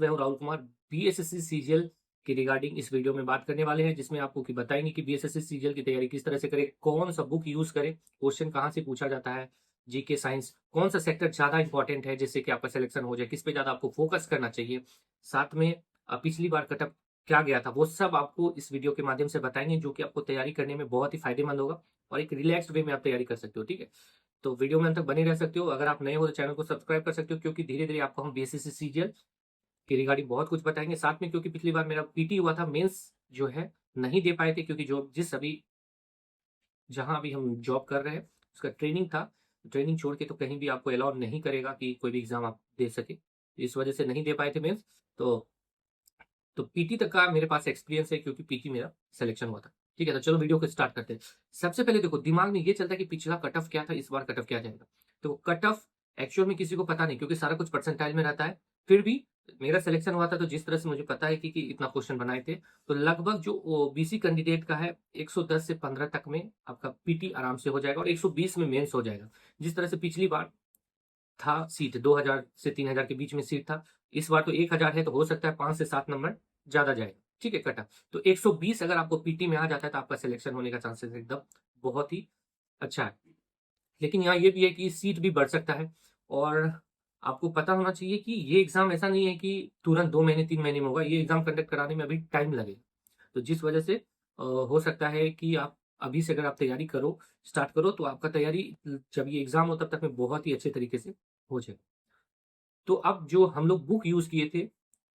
मैं हूं Rahul Kumar. BSSC CGL के रिगार्डिंग इस वीडियो में बात करने वाले हैं, जिसमें आपको कि बताएंगे कि बीएसएससी सीजीएल की तैयारी किस तरह से करें, कौन सा बुक यूज करें, क्वेश्चन कहाँ से पूछा जाता है, जीके साइंस, कौन सा सेक्टर ज्यादा इंपॉर्टेंट है जिससे कि आपका सिलेक्शन हो जाए, किस पे ज्यादा आपको फोकस करना चाहिए। साथ में पिछली बार कटअप क्या गया था वो सब आपको इस वीडियो के माध्यम से बताएंगे, जो कि आपको तैयारी करने में बहुत ही फायदेमंद होगा और एक रिलैक्स्ड वे में आप तैयारी कर सकते हो। ठीक है, तो वीडियो में अंत तक बने रह सकते हो। अगर आप नए हो तो चैनल को सब्सक्राइब कर सकते हो, क्योंकि धीरे धीरे आपको हम बीएसएससी सीजीएल के रिगार्डिंग बहुत कुछ बताएंगे। साथ में क्योंकि पिछली बार मेरा पीटी हुआ था, मेंस जो है नहीं दे पाए थे, क्योंकि जो जिस अभी जहां अभी हम जॉब कर रहे हैं उसका ट्रेनिंग था। ट्रेनिंग छोड़ के तो कहीं भी आपको अलाउ नहीं करेगा कि कोई भी एग्जाम आप दे सके, इस वजह से नहीं दे पाए थे मेंस। तो पीटी तक का मेरे पास एक्सपीरियंस है, क्योंकि पीटी मेरा सिलेक्शन हुआ था। ठीक है, तो चलो वीडियो को स्टार्ट करते हैं। सबसे पहले देखो, दिमाग में ये चलता है कि पिछला कट ऑफ क्या था, इस बार कट ऑफ क्या जाएगा। तो कट ऑफ एक्चुअल में किसी को पता नहीं, क्योंकि सारा कुछ परसेंटाइल में रहता है। फिर भी मेरा सिलेक्शन हुआ था, तो जिस तरह से मुझे पता है कि इतना क्वेश्चन बनाए थे, तो लगभग जो ओबीसी कैंडिडेट का है 110 से 15 तक में आपका पीटी आराम से हो जाएगा और 120 में मेंस हो जाएगा। जिस तरह से पिछली बार था सीट 2000 से 3000 के बीच में सीट था, इस बार तो 1000 है, तो हो सकता है 5 से 7 नंबर ज्यादा जाएगा। ठीक है, कटा तो 120 अगर आपको पीटी में आ जाता है तो आपका सिलेक्शन होने का चांसेस एकदम बहुत ही अच्छा है। लेकिन यहाँ ये भी है कि सीट भी बढ़ सकता है, और आपको पता होना चाहिए कि ये एग्जाम ऐसा नहीं है कि तुरंत 2 महीने 3 महीने में होगा। ये एग्जाम कंडक्ट कराने में अभी टाइम लगेगा, तो जिस वजह से हो सकता है कि आप अभी से अगर आप तैयारी करो, स्टार्ट करो, तो आपका तैयारी जब ये एग्जाम हो तब तक में बहुत ही अच्छे तरीके से हो जाए। तो अब जो हम लोग बुक यूज किए थे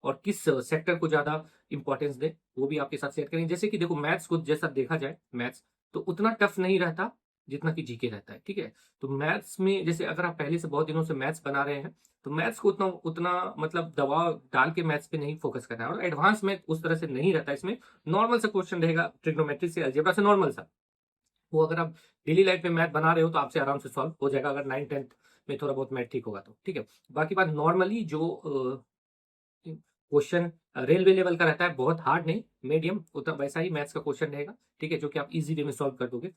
और किस सेक्टर को ज्यादा इंपॉर्टेंस दे, वो भी आपके साथ शेयर करेंगे। जैसे कि देखो, मैथ्स को जैसा देखा जाए, मैथ्स तो उतना टफ नहीं रहता जितना कि जीके रहता है। ठीक है, तो मैथ्स में जैसे अगर आप पहले से बहुत दिनों से मैथ्स बना रहे हैं, तो मैथ्स को उतना उतना मतलब दबाव डाल के मैथ्स पे नहीं फोकस करना है, और एडवांस मैथ उस तरह से नहीं रहता। इसमें नॉर्मल सा क्वेश्चन रहेगा, ट्रिग्नोमेट्री से, अलजेब्रा से, नॉर्मल सा। वो अगर आप डेली लाइफ में मैथ बना रहे हो तो आपसे आराम से सॉल्व हो जाएगा, अगर 9th 10th में थोड़ा बहुत मैथ ठीक होगा तो। ठीक है, बाकी बात नॉर्मली जो क्वेश्चन रेलवे लेवल का रहता है, बहुत हार्ड नहीं, मीडियम, उतना वैसा ही मैथ्स का क्वेश्चन रहेगा। ठीक है, जो कि आप इजी वे में सॉल्व कर दोगे।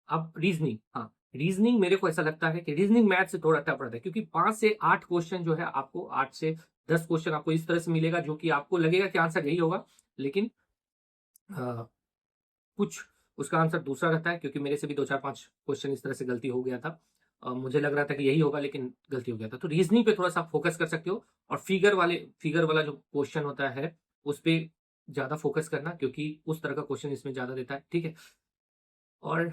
अब रीजनिंग, हाँ, रीजनिंग मेरे को ऐसा लगता है कि रीजनिंग मैथ से थोड़ा टफ रहता है, क्योंकि 5 से 8 क्वेश्चन जो है आपको, 8 से 10 क्वेश्चन आपको इस तरह से मिलेगा जो कि आपको लगेगा कि आंसर यही होगा, लेकिन कुछ उसका आंसर दूसरा रहता है। क्योंकि मेरे से भी 2 4 5 क्वेश्चन इस तरह से गलती हो गया था, मुझे लग रहा था कि यही होगा लेकिन गलती हो गया था। तो रीजनिंग पे थोड़ा सा फोकस कर सकते हो, और फिगर वाला जो क्वेश्चन होता है उस पे ज्यादा फोकस करना, क्योंकि उस तरह का क्वेश्चन इसमें ज्यादा देता है। ठीक है, और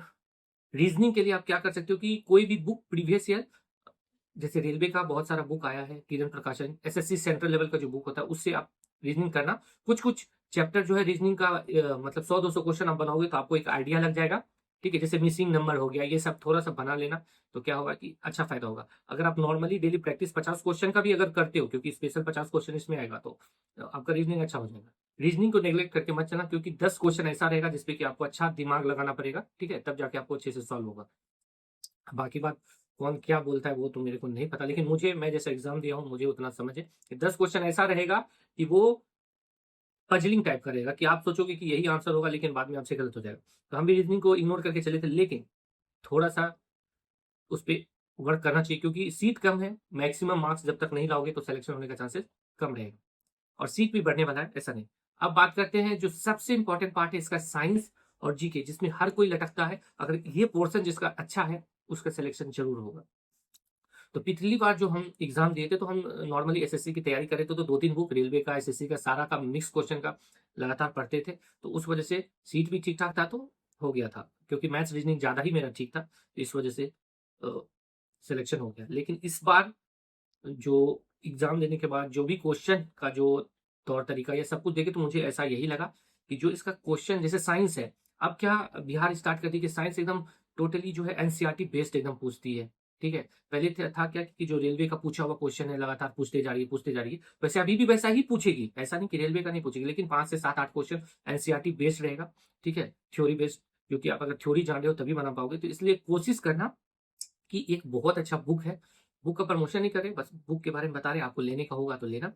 रीजनिंग के लिए आप क्या कर सकते हो कि कोई भी बुक प्रीवियस ईयर, जैसे रेलवे का बहुत सारा बुक आया है, किरण प्रकाशन, एसएससी सेंट्रल लेवल का जो बुक होता है उससे आप रीजनिंग करना। कुछ कुछ चैप्टर जो है रीजनिंग का, मतलब 100 200 क्वेश्चन आप बनाओगे तो आपको एक आइडिया लग जाएगा। ठीक है, जैसे मिसिंग नंबर हो गया, ये सब थोड़ा सा बना लेना, तो क्या होगा कि अच्छा फायदा होगा। अगर आप नॉर्मली डेली प्रैक्टिस 50 क्वेश्चन का भी अगर करते हो, क्योंकि स्पेशल 50 क्वेश्चन इसमें आएगा, तो आपका रीजनिंग अच्छा हो जाएगा। रीजनिंग को नेग्लेक्ट करके मत चलना, क्योंकि 10 क्वेश्चन ऐसा रहेगा जिसपे कि आपको अच्छा दिमाग लगाना पड़ेगा। ठीक है, तब जाके आपको अच्छे से सॉल्व होगा। बाकी बात कौन क्या बोलता है वो तो मेरे को नहीं पता, लेकिन मैं जैसा एग्जाम दिया हूँ, मुझे उतना समझ है कि 10 क्वेश्चन ऐसा रहेगा कि वो पजलिंग टाइप का रहेगा, कि आप सोचोगे कि यही आंसर होगा लेकिन बाद में आपसे गलत हो जाएगा। तो हम भी रीजनिंग को इग्नोर करके चले थे, लेकिन थोड़ा सा उस पर वर्क करना चाहिए, क्योंकि सीट कम है। मैक्सिमम मार्क्स जब तक नहीं लाओगे तो सिलेक्शन होने का चांसेस कम रहेगा, और सीट भी बढ़ने वाला है, ऐसा नहीं। अब बात करते हैं जो सबसे इंपॉर्टेंट पार्ट है इसका, साइंस और जीके, जिसमें हर कोई लटकता है। अगर ये पोर्शन जिसका अच्छा है उसका सिलेक्शन जरूर होगा। तो पिछली बार जो हम एग्जाम दिए थे, तो हम नॉर्मली एसएससी की तैयारी कर रहे थे, तो 2 3 बुक रेलवे का, एसएससी का, सारा का मिक्स क्वेश्चन का लगातार पढ़ते थे, तो उस वजह से सीट भी ठीक ठाक था, तो हो गया था। क्योंकि मैथ्स रीजनिंग ज्यादा ही मेरा ठीक था, तो इस वजह से सिलेक्शन हो गया। लेकिन इस बार जो एग्जाम देने के बाद जो भी क्वेश्चन का जो तौर तरीका या सब कुछ देखे, तो मुझे ऐसा यही लगा कि जो इसका क्वेश्चन, जैसे साइंस है, अब क्या बिहार स्टार्ट करती है कि साइंस एकदम टोटली जो है एनसीईआरटी बेस्ड एकदम पूछती है। ठीक है, पहले था क्या कि जो रेलवे का पूछा हुआ क्वेश्चन है लगातार पूछते जा रही है, पूछते जा रही है। वैसे अभी भी वैसा ही पूछेगी, ऐसा नहीं कि रेलवे का नहीं पूछेगी, लेकिन 5 से 7 8 क्वेश्चन एनसीईआरटी बेस्ड रहेगा। ठीक है, थ्योरी बेस्ड, क्योंकि आप अगर थ्योरी जान रहे हो तभी बना पाओगे। तो इसलिए कोशिश करना कि एक बहुत अच्छा बुक है, बुक का प्रमोशन नहीं करें, बस बुक के बारे में बता रहे हैं, आपको लेने का होगा तो लेना।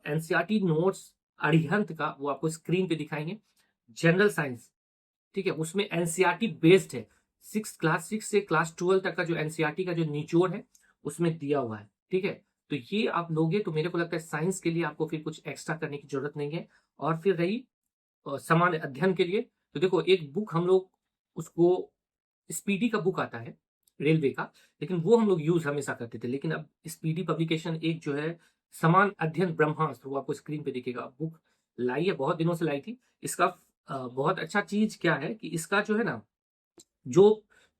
एनसीईआरटी नोट्स अरिहंत का वो आपको स्क्रीन पे दिखाएंगे। जनरल साइंस, ठीक है, उसमें एनसीईआरटी बेस्ड है। क्लास 6 से क्लास 12 तक का जो एनसीईआरटी का जो निचोड़ है उसमें दिया हुआ है। ठीक है, तो ये आप लोगे तो मेरे को लगता है साइंस के लिए आपको फिर कुछ एक्स्ट्रा करने की जरूरत नहीं है। और फिर रही सामान्य अध्ययन के लिए, तो देखो एक बुक हम लोग उसको, स्पीडी का बुक आता है रेलवे का, लेकिन वो हम लोग यूज हमेशा करते थे। लेकिन अब स्पीडी पब्लिकेशन एक जो है समान अध्ययन ब्रह्मास्त्र, वो आपको स्क्रीन पे दिखेगा, बुक लाई है, बहुत दिनों से लाई थी। इसका बहुत अच्छा चीज क्या है कि इसका जो है ना, जो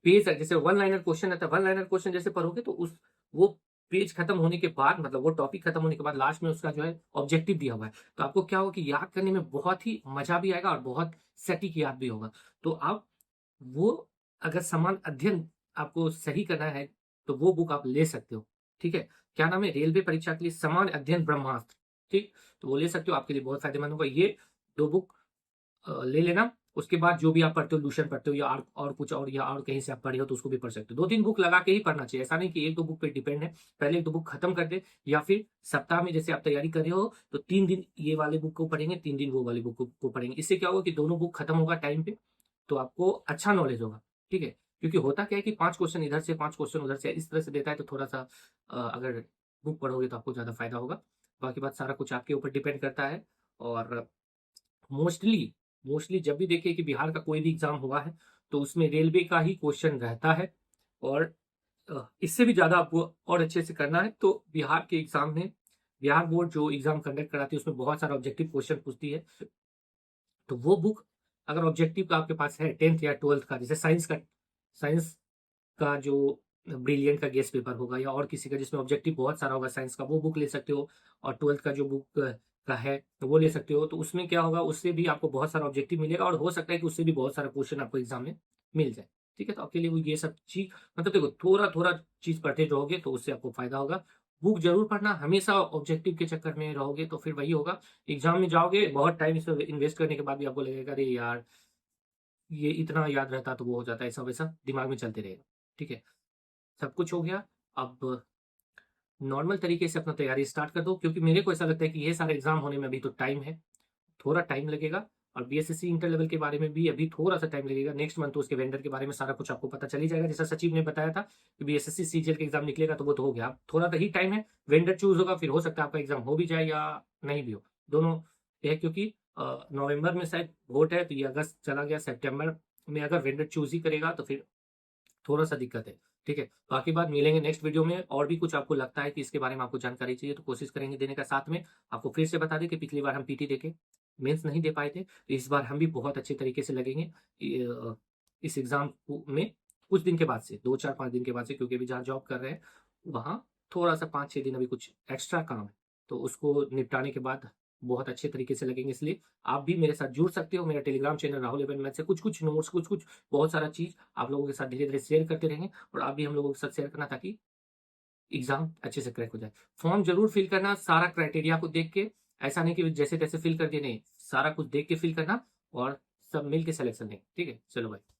पेज है, जैसे वन लाइनर क्वेश्चन रहता है, वन लाइनर क्वेश्चन जैसे पढ़ोगे तो उस वो पेज खत्म होने के बाद, मतलब वो टॉपिक खत्म होने के बाद लास्ट में उसका जो है ऑब्जेक्टिव दिया हुआ है, तो आपको क्या होगा कि याद करने में बहुत ही मजा भी आएगा और बहुत सटीक याद भी होगा। तो आप वो, अगर समान अध्ययन आपको सही करना है तो वो बुक आप ले सकते हो। ठीक है, क्या नाम है, रेलवे परीक्षा के लिए समान अध्ययन ब्रह्मास्त्र। ठीक, तो वो ले सकते हो, आपके लिए बहुत फायदेमंद होगा। ये दो बुक ले लेना। उसके बाद जो भी आप पढ़ते हो, लूशन पढ़ते हो या और कुछ और, या और कहीं से आप पढ़े हो तो उसको भी पढ़ सकते हो। 2-3 बुक लगा के ही पढ़ना चाहिए, ऐसा नहीं कि 1-2 बुक पे डिपेंड है। पहले 1-2 बुक खत्म कर दे, या फिर सप्ताह में जैसे आप तैयारी कर रहे हो तो 3 दिन ये वाले बुक को पढ़ेंगे, 3 दिन वो वाले बुक को पढ़ेंगे। इससे क्या होगा कि दोनों बुक खत्म होगा टाइम पे, तो आपको अच्छा नॉलेज होगा। ठीक है, क्योंकि होता क्या है कि 5 क्वेश्चन इधर से 5 क्वेश्चन उधर से इस तरह से देता है, तो थोड़ा सा अगर बुक पढ़ोगे तो आपको ज्यादा फायदा होगा। बाकी बात सारा कुछ आपके ऊपर डिपेंड करता है। और मोस्टली मोस्टली जब भी देखिए कि बिहार का कोई भी एग्जाम हुआ है तो उसमें रेलवे का ही क्वेश्चन रहता है। और इससे भी ज्यादा आपको और अच्छे से करना है तो बिहार के एग्जाम में, बिहार बोर्ड जो एग्जाम कंडक्ट कराती है उसमें बहुत सारा ऑब्जेक्टिव क्वेश्चन पूछती है। तो वो बुक अगर ऑब्जेक्टिव का आपके पास है 10th या 12th का, जैसे साइंस का जो ब्रिलियंट का गेस पेपर होगा, या और किसी का जिसमें ऑब्जेक्टिव बहुत सारा होगा साइंस का, वो बुक ले सकते हो। और 12th का जो बुक का है तो वो ले सकते हो। तो उसमें क्या होगा, उससे भी आपको बहुत सारा ऑब्जेक्टिव मिलेगा और हो सकता है कि उससे भी बहुत सारा क्वेश्चन आपको एग्जाम में मिल जाए। ठीक है, तो आपके लिए वो ये सब चीज, मतलब देखो थोड़ा थोड़ा चीज पढ़ते रहोगे तो उससे आपको फायदा होगा। बुक जरूर पढ़ना, हमेशा ऑब्जेक्टिव के चक्कर में रहोगे तो फिर वही होगा, एग्जाम में जाओगे बहुत टाइम इसमें इन्वेस्ट करने के बाद भी आपको लगेगा अरे यार ये इतना याद रहता तो वो हो जाता है, ऐसा वैसा दिमाग में चलते रहेगा। ठीक है, सब कुछ हो गया। अब नॉर्मल तरीके से अपना तैयारी स्टार्ट कर दो, क्योंकि मेरे को ऐसा लगता है कि ये सारे एग्जाम होने में अभी तो टाइम है, थोड़ा टाइम लगेगा। और बीएसएससी इंटर लेवल के बारे में भी अभी थोड़ा सा टाइम लगेगा, नेक्स्ट मंथ तो उसके वेंडर के बारे में सारा कुछ आपको पता चल ही जाएगा। जैसा सचिव ने बताया था कि बीएसएससी सीजीएल का एग्जाम निकलेगा तो वो तो हो गया, अब थोड़ा सा ही टाइम है, वेंडर चूज होगा, फिर हो सकता है आपका एग्जाम हो भी जाए या नहीं भी हो, दोनों है। क्योंकि नवंबर में शायद वोट है, तो ये अगस्त चला गया, सितंबर में अगर वेंडर चूज ही करेगा तो फिर थोड़ा सा दिक्कत है। ठीक है, बाकी बात मिलेंगे नेक्स्ट वीडियो में। और भी कुछ आपको लगता है कि इसके बारे में आपको जानकारी चाहिए तो कोशिश करेंगे देने का। साथ में आपको फिर से बता दें कि पिछली बार हम पीटी देके मेंस नहीं दे पाए थे, तो इस बार हम भी बहुत अच्छे तरीके से लगेंगे इस एग्जाम में, कुछ दिन के बाद से, 2-4-5 दिन के बाद से, क्योंकि अभी जहाँ जॉब कर रहे हैं वहाँ थोड़ा सा 5-6 दिन अभी कुछ एक्स्ट्रा काम है, तो उसको निपटाने के बाद बहुत अच्छे तरीके से लगेंगे। इसलिए आप भी मेरे साथ जुड़ सकते हो, मेरा टेलीग्राम चैनल राहुल एवन मैथ से कुछ कुछ नोट्स, कुछ कुछ बहुत सारा चीज आप लोगों के साथ धीरे धीरे शेयर करते रहेंगे, और आप भी हम लोगों के साथ शेयर करना ताकि एग्जाम अच्छे से क्रैक हो जाए। फॉर्म जरूर फिल करना सारा क्राइटेरिया को देख के, ऐसा नहीं कि जैसे तैसे फिल कर दिए, नहीं, सारा कुछ देख के फिल करना और सब मिल के सिलेक्शन लेंगे। ठीक है, चलो भाई।